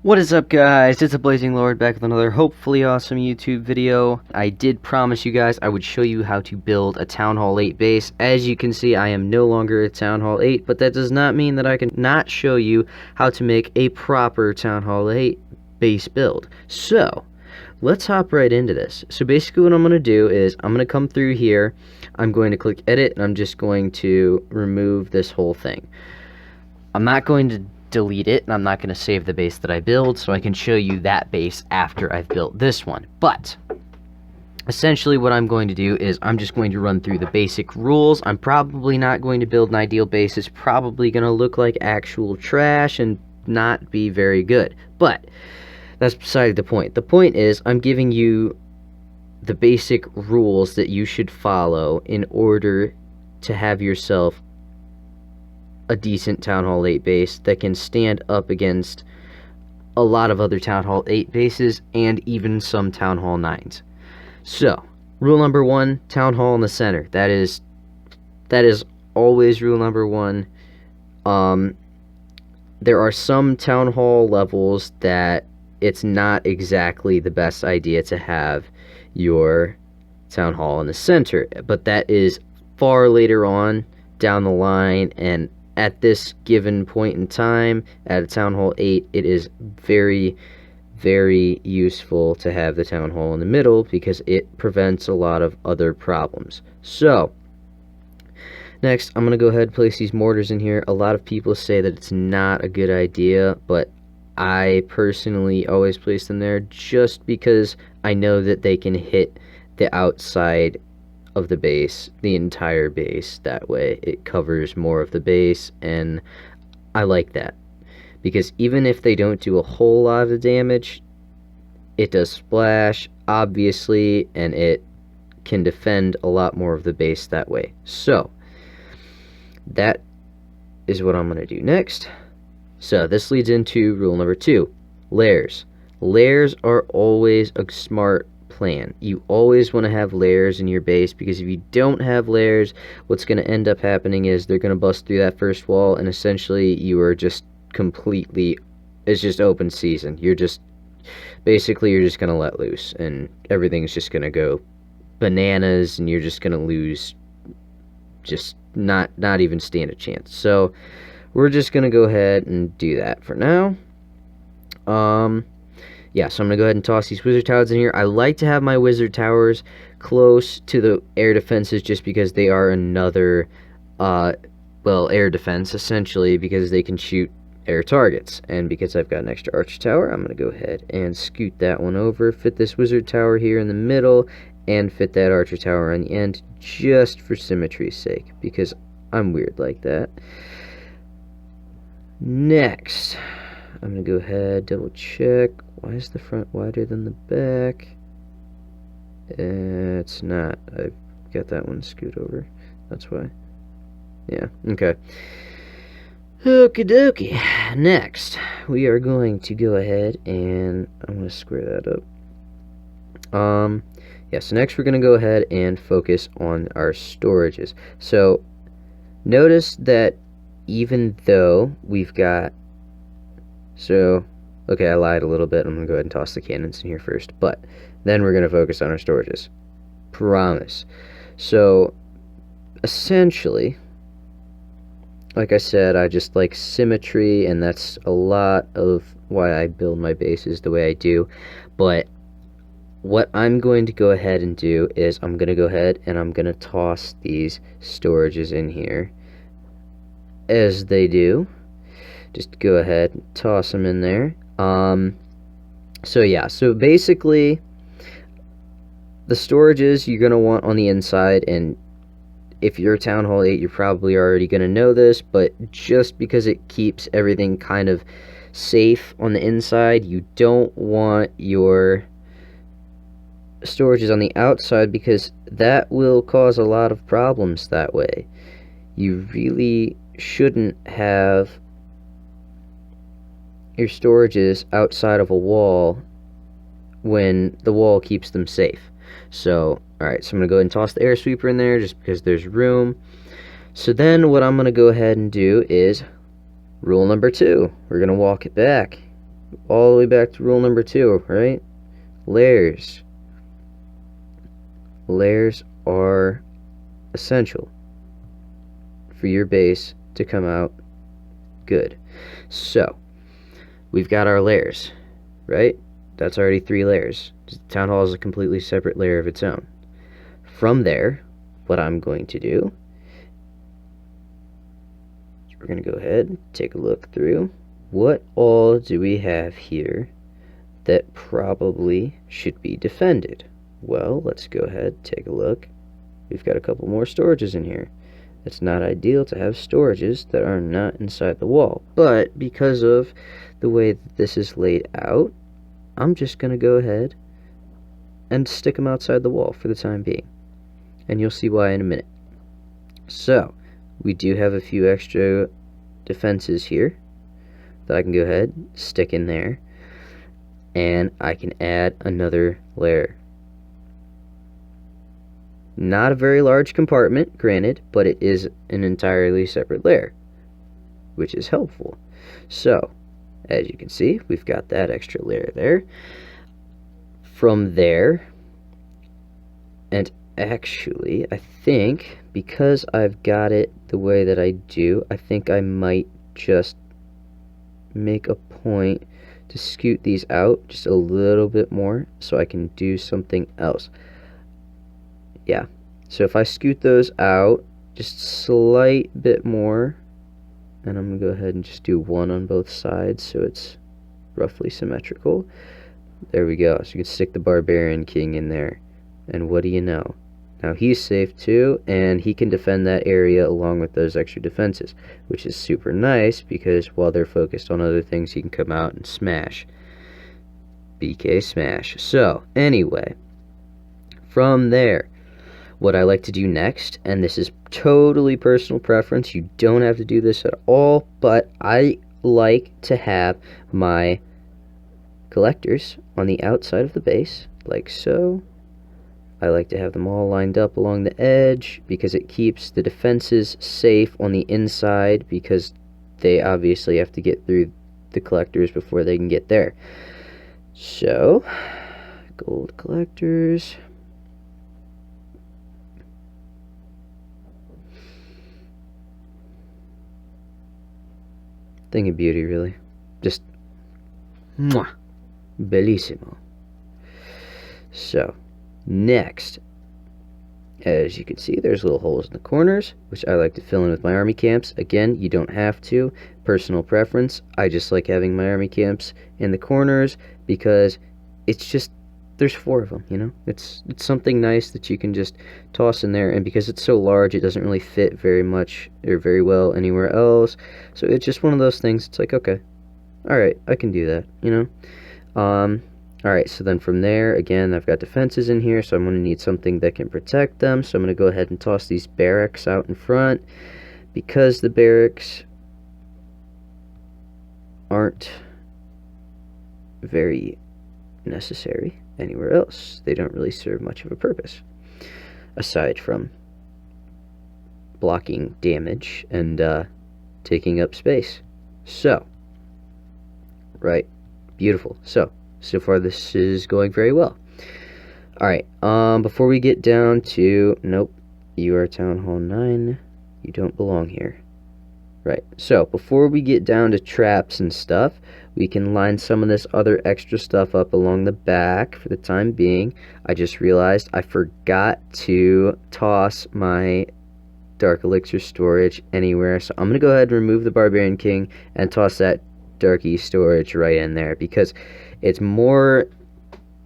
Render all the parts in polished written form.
What is up, guys? It's a Blazing Lord back with another hopefully awesome YouTube video. I did promise you guys I would show you how to build a Town Hall 8 base. As you can see, I am no longer a Town Hall 8, but that does not mean that I can not show you how to make a proper Town Hall 8 base build. So, let's hop right into this. So basically what I'm going to do is I'm going to come through here, I'm going to click edit, and I'm just going to remove this whole thing. I'm not going to delete it, and I'm not going to save the base that I build, so I can show you that base after I've built this one. But essentially what I'm going to do is I'm just going to run through the basic rules. I'm probably not going to build an ideal base. It's probably going to look like actual trash and not be very good, but that's beside the point. The point is I'm giving you the basic rules that you should follow in order to have yourself a decent Town Hall 8 base that can stand up against a lot of other Town Hall 8 bases and even some Town Hall 9s. So, rule number 1, Town Hall in the center. That is always rule number 1. There are some Town Hall levels that it's not exactly the best idea to have your Town Hall in the center, but that is far later on down the line, and at this given point in time, at a Town Hall 8, it is very, very useful to have the Town Hall in the middle because it prevents a lot of other problems. So, next, I'm going to go ahead and place these mortars in here. A lot of people say that it's not a good idea, but I personally always place them there just because I know that they can hit the outside of the base, the entire base. That way it covers more of the base, and I like that because even if they don't do a whole lot of the damage, it does splash obviously, and it can defend a lot more of the base that way. So that is what I'm going to do next. So this leads into rule number 2, layers. Layers are always a smart plan. You always want to have layers in your base, because if you don't have layers, what's going to end up happening is they're going to bust through that first wall, and essentially you are just completely, it's just open season. You're just basically, you're just going to let loose, and everything's just going to go bananas, and you're just going to lose, just not even stand a chance. So we're just going to go ahead and do that for now. Yeah, so I'm going to go ahead and toss these wizard towers in here. I like to have my wizard towers close to the air defenses just because they are another, well, air defense, essentially, because they can shoot air targets. And because I've got an extra archer tower, I'm going to go ahead and scoot that one over, fit this wizard tower here in the middle, and fit that archer tower on the end, just for symmetry's sake, because I'm weird like that. Next, I'm going to go ahead, double check. Why is the front wider than the back? It's not. I've got that one scoot over. That's why. Yeah, okay. Okie dokie. Next, we are going to go ahead and I'm going to square that up. Yeah, so next we're going to go ahead and focus on our storages. So, notice that even though we've got, okay, I lied a little bit. I'm going to go ahead and toss the cannons in here first, but then we're going to focus on our storages. Promise. So, essentially, like I said, I just like symmetry, and that's a lot of why I build my bases the way I do. But what I'm going to go ahead and do is I'm going to go ahead and I'm going to toss these storages in here as they do. Just go ahead and toss them in there. So yeah, so basically the storages you're going to want on the inside, and if you're a Town Hall 8, you're probably already going to know this, but just because it keeps everything kind of safe on the inside, you don't want your storages on the outside, because that will cause a lot of problems that way. You really shouldn't have your storages outside of a wall when the wall keeps them safe. So, alright, so I'm going to go ahead and toss the air sweeper in there just because there's room. So then what I'm going to go ahead and do is rule number 2. We're going to walk it back. all the way back to rule number 2, right? Layers. Layers are essential for your base to come out good. So, we've got our layers, right? That's already 3 layers. Town Hall is a completely separate layer of its own. From there, what I'm going to do is we're going to go ahead and take a look through. What all do we have here that probably should be defended? Well, let's go ahead and take a look. We've got a couple more storages in here. It's not ideal to have storages that are not inside the wall, but because of the way that this is laid out, I'm just going to go ahead and stick them outside the wall for the time being, and you'll see why in a minute. So, we do have a few extra defenses here that I can go ahead and stick in there, and I can add another layer. Not a very large compartment, granted, but it is an entirely separate layer, which is helpful. So, as you can see, we've got that extra layer there. From there, and actually, I think, because I've got it the way that I do, I think I might just make a point to scoot these out just a little bit more so I can do something else. Yeah, so if I scoot those out just slight bit more, and I'm going to go ahead and just do one on both sides so it's roughly symmetrical. There we go. So you can stick the Barbarian King in there. And what do you know? Now he's safe too, and he can defend that area along with those extra defenses, which is super nice because while they're focused on other things, he can come out and smash. BK smash. So, anyway, from there, what I like to do next, and this is totally personal preference, you don't have to do this at all, but I like to have my collectors on the outside of the base, like so. I like to have them all lined up along the edge because it keeps the defenses safe on the inside because they obviously have to get through the collectors before they can get there. So, gold collectors. Thing of beauty, really. Just mwah, bellissimo. So, next, as you can see, there's little holes in the corners, which I like to fill in with my army camps. Again, you don't have to. Personal preference. I just like having my army camps in the corners because it's just, there's 4 of them, you know? It's something nice that you can just toss in there, and because it's so large, it doesn't really fit very much or very well anywhere else. So it's just one of those things. It's like, okay, alright, I can do that, you know? Alright, so then from there, again, I've got defenses in here, so I'm going to need something that can protect them. So I'm going to go ahead and toss these barracks out in front. Because the barracks aren't very necessary anywhere else. They don't really serve much of a purpose, aside from blocking damage and taking up space. So, right, beautiful. So far this is going very well. Alright, before we get down to, nope, you are Town Hall 9, you don't belong here. Right, so before we get down to traps and stuff, we can line some of this other extra stuff up along the back for the time being. I just realized I forgot to toss my Dark Elixir storage anywhere, so I'm going to go ahead and remove the Barbarian King and toss that Darky storage right in there because it's more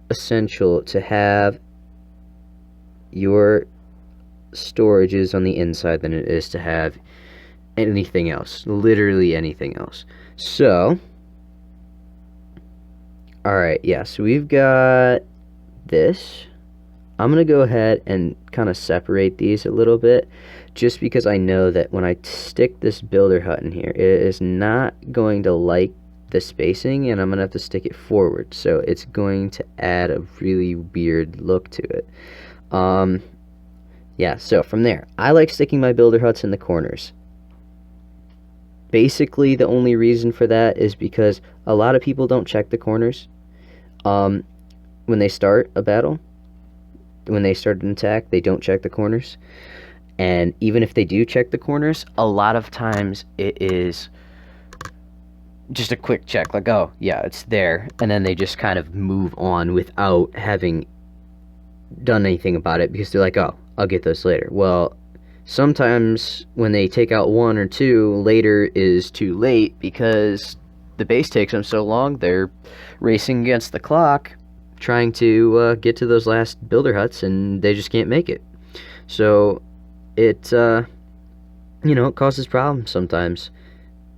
essential to have your storages on the inside than it is to have anything else, literally anything else. So, alright, yeah, so we've got this. I'm going to go ahead and kind of separate these a little bit just because I know that when I stick this builder hut in here, it is not going to like the spacing, and I'm going to have to stick it forward, so it's going to add a really weird look to it. Yeah, so from there, I like sticking my builder huts in the corners. basically the only reason for that is because a lot of people don't check the corners when they start a battle. When they start an attack, they don't check the corners. And even if they do check the corners, a lot of times it is just a quick check, like, oh, yeah, it's there. And then they just kind of move on without having done anything about it because they're like, oh, I'll get those later. Well, sometimes when they take out one or two, later is too late because the base takes them so long, they're racing against the clock trying to get to those last builder huts, and they just can't make it. So it, it causes problems sometimes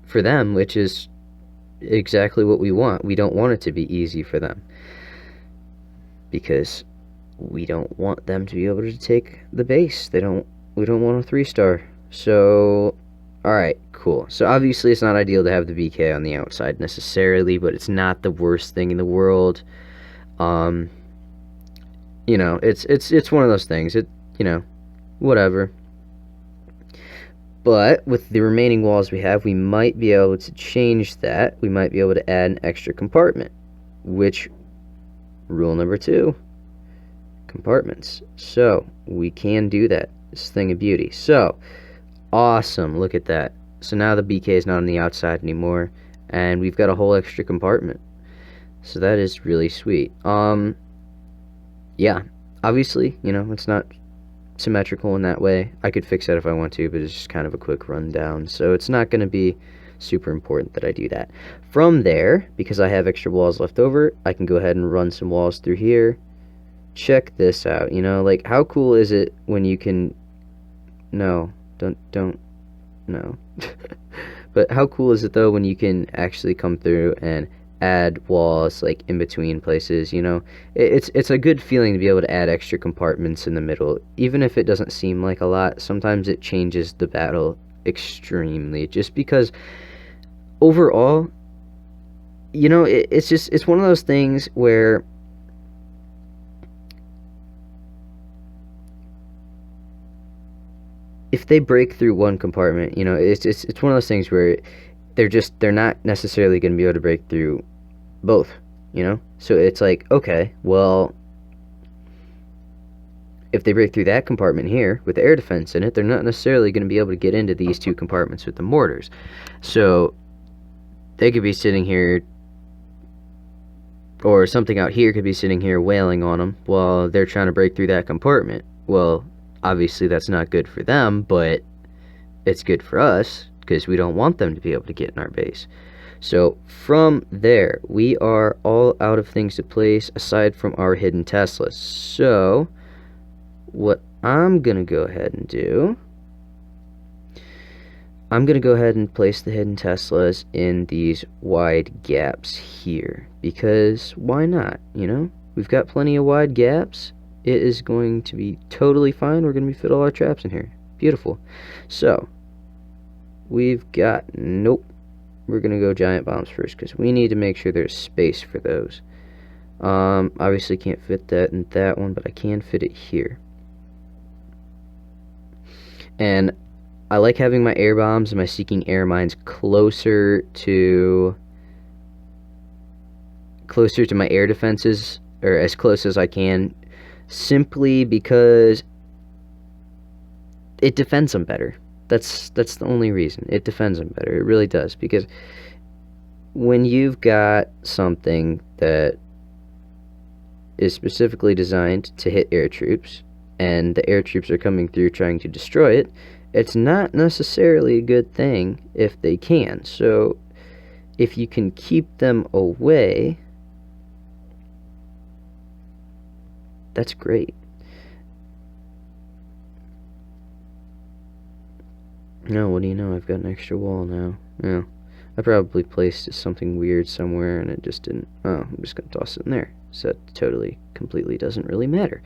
for them, which is exactly what we want. We don't want it to be easy for them because we don't want them to be able to take the base. We don't want a 3-star. So, alright, cool. So obviously it's not ideal to have the BK on the outside necessarily, but it's not the worst thing in the world. It's one of those things. Whatever. But with the remaining walls we have, we might be able to change that. We might be able to add an extra compartment, which, rule number 2, compartments. So we can do that. This thing of beauty. So awesome, look at that. So now the BK is not on the outside anymore, and we've got a whole extra compartment. So that is really sweet. Yeah, obviously, it's not symmetrical in that way. I could fix that if I want to, but it's just kind of a quick rundown. So it's not going to be super important that I do that. From there, because I have extra walls left over, I can go ahead and run some walls through here. Check this out, like, how cool is it when you can... No, don't, no. But how cool is it, though, when you can actually come through and add walls, like, in between places, It's a good feeling to be able to add extra compartments in the middle. Even if it doesn't seem like a lot, sometimes it changes the battle extremely. Just because, overall, it's one of those things where... if they break through one compartment, it's one of those things where they're not necessarily going to be able to break through both, So it's like, okay, well, if they break through that compartment here with the air defense in it, they're not necessarily going to be able to get into these two compartments with the mortars. So they could be sitting here, or something out here could be sitting here wailing on them while they're trying to break through that compartment. Well, obviously that's not good for them, but it's good for us because we don't want them to be able to get in our base. So from there, we are all out of things to place aside from our hidden Teslas. So what I'm going to go ahead and do, I'm going to go ahead and place the hidden Teslas in these wide gaps here, because why not, We've got plenty of wide gaps. It is going to be totally fine. We're going to fit all our traps in here. Beautiful. So we've got, nope, we're going to go giant bombs first because we need to make sure there's space for those. Obviously can't fit that in that one, but I can fit it here. And I like having my air bombs and my seeking air mines closer to my air defenses, or as close as I can, simply because it defends them better. That's the only reason. It defends them better. It really does, because when you've got something that is specifically designed to hit air troops, and the air troops are coming through trying to destroy it, it's not necessarily a good thing if they can. So if you can keep them away, that's great. No, what do you know? I've got an extra wall now. Yeah, I probably placed something weird somewhere and it just didn't. Oh, I'm just gonna toss it in there. So that totally, completely doesn't really matter.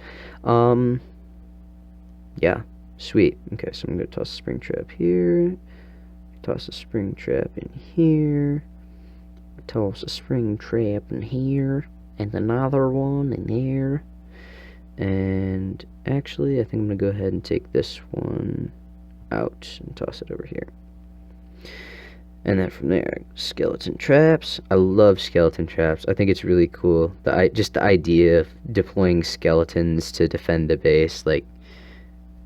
Yeah, sweet. Okay, so I'm gonna toss a spring trap here. Toss a spring trap in here. Toss a spring trap in here. And another one in there. And actually, I think I'm gonna go ahead and take this one out and toss it over here. And then from there, skeleton traps. I love skeleton traps. I think it's really cool. Just the idea of deploying skeletons to defend the base. Like,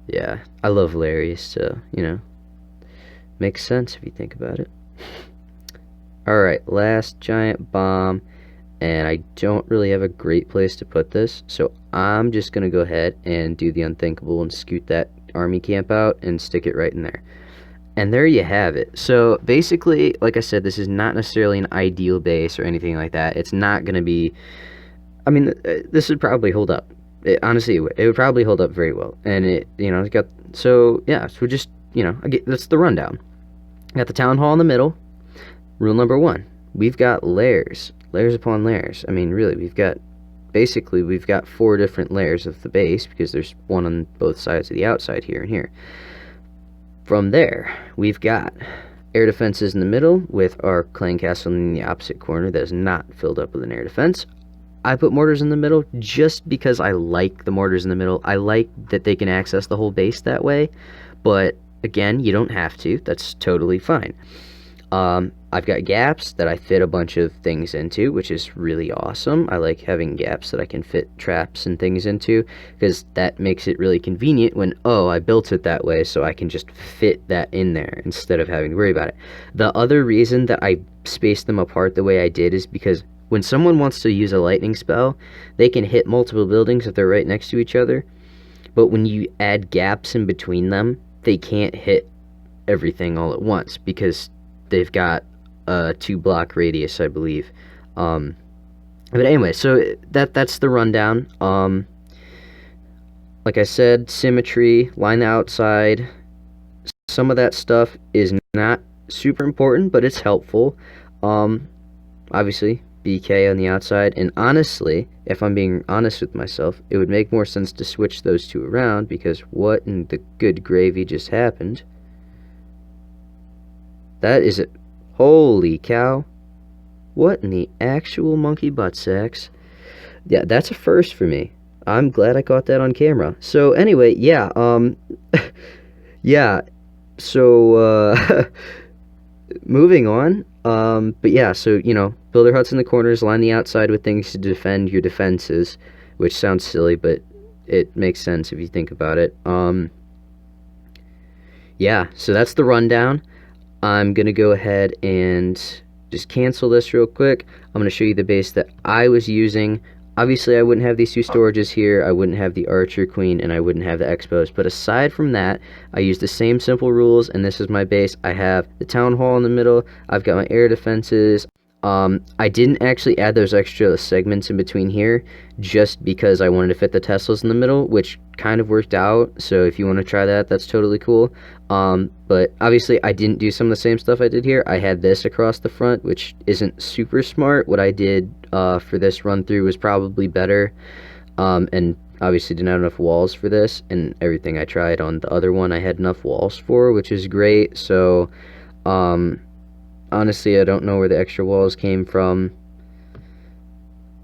yeah, I love Larry's, so, you know, makes sense if you think about it. Alright, last giant bomb. And I don't really have a great place to put this, so I'm just going to go ahead and do the unthinkable and scoot that army camp out and stick it right in there. And there you have it. So basically, like I said, this is not necessarily an ideal base or anything like that. It's not going to be, I mean, this would probably hold up. Honestly, it would probably hold up very well. And it, you know, it's got, so yeah, so just, you know, that's the rundown. Got the town hall in the middle. Rule number 1, we've got layers. Layers upon layers. I mean, really, we've got 4 different layers of the base, because there's one on both sides of the outside here and here. From there, we've got air defenses in the middle, with our clan castle in the opposite corner that is not filled up with an air defense. I put mortars in the middle just because I like the mortars in the middle. I like that they can access the whole base that way, but again, you don't have to. That's totally fine. I've got gaps that I fit a bunch of things into, which is really awesome. I like having gaps that I can fit traps and things into, because that makes it really convenient when, oh, I built it that way, so I can just fit that in there instead of having to worry about it. The other reason that I spaced them apart the way I did is because when someone wants to use a lightning spell, they can hit multiple buildings if they're right next to each other, but when you add gaps in between them, they can't hit everything all at once, because they've got a 2-block radius, I believe. But anyway, so that's the rundown. Like I said, symmetry, line the outside. Some of that stuff is not super important, but it's helpful. Obviously, BK on the outside. And honestly, if I'm being honest with myself, it would make more sense to switch those two around, because what in the good gravy just happened? That is it. Holy cow. What in the actual monkey butt sacks? Yeah, that's a first for me. I'm glad I caught that on camera. So anyway, yeah, yeah, so, moving on, but yeah, so, you know, builder huts in the corners, line the outside with things to defend your defenses, which sounds silly, but it makes sense if you think about it. Yeah, so that's the rundown. I'm going to go ahead and just cancel this real quick. I'm going to show you the base that I was using. Obviously, I wouldn't have these 2 storages here. I wouldn't have the Archer Queen, and I wouldn't have the Expos. But aside from that, I use the same simple rules, and this is my base. I have the Town Hall in the middle. I've got my air defenses. I didn't actually add those extra segments in between here just because I wanted to fit the Teslas in the middle, which kind of worked out. So if you want to try that, that's totally cool. But obviously I didn't do some of the same stuff I did here. I had this across the front, which isn't super smart. What I did for this run through was probably better. And obviously didn't have enough walls for this, and everything I tried on the other one I had enough walls for, which is great. So honestly, I don't know where the extra walls came from,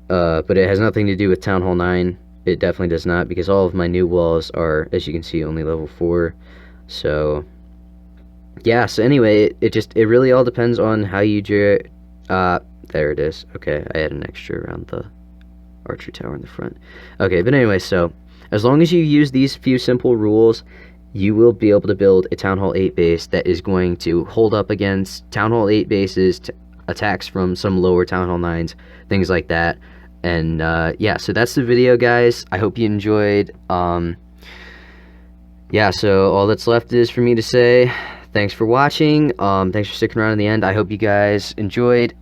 but it has nothing to do with Town Hall 9. It definitely does not, because all of my new walls are, as you can see, only level 4. So yeah, so anyway, it really all depends on how you there it is. Okay, I had an extra around the archer tower in the front. Okay, but anyway, so as long as you use these few simple rules, you will be able to build a Town Hall 8 base that is going to hold up against Town Hall 8 bases, attacks from some lower Town Hall 9s, things like that. And yeah, so that's the video, guys. I hope you enjoyed. Yeah, so all that's left is for me to say thanks for watching. Thanks for sticking around in the end. I hope you guys enjoyed.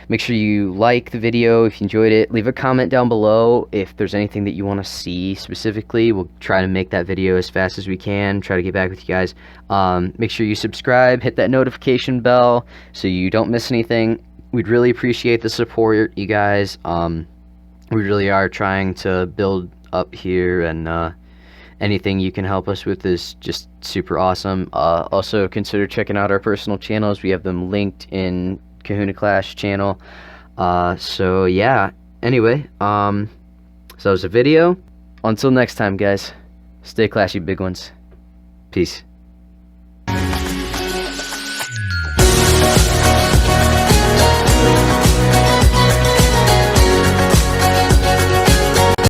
Make sure you like the video if you enjoyed it. Leave a comment down below if there's anything that you want to see specifically. We'll try to make that video as fast as we can, try to get back with you guys. Make sure you subscribe, hit that notification bell so you don't miss anything. We'd really appreciate the support, you guys. We really are trying to build up here, and anything you can help us with is just super awesome. Also, consider checking out our personal channels. We have them linked in Kahuna Clash channel. So yeah, anyway, so that was a video. Until next time, guys, stay clashy, big ones. Peace.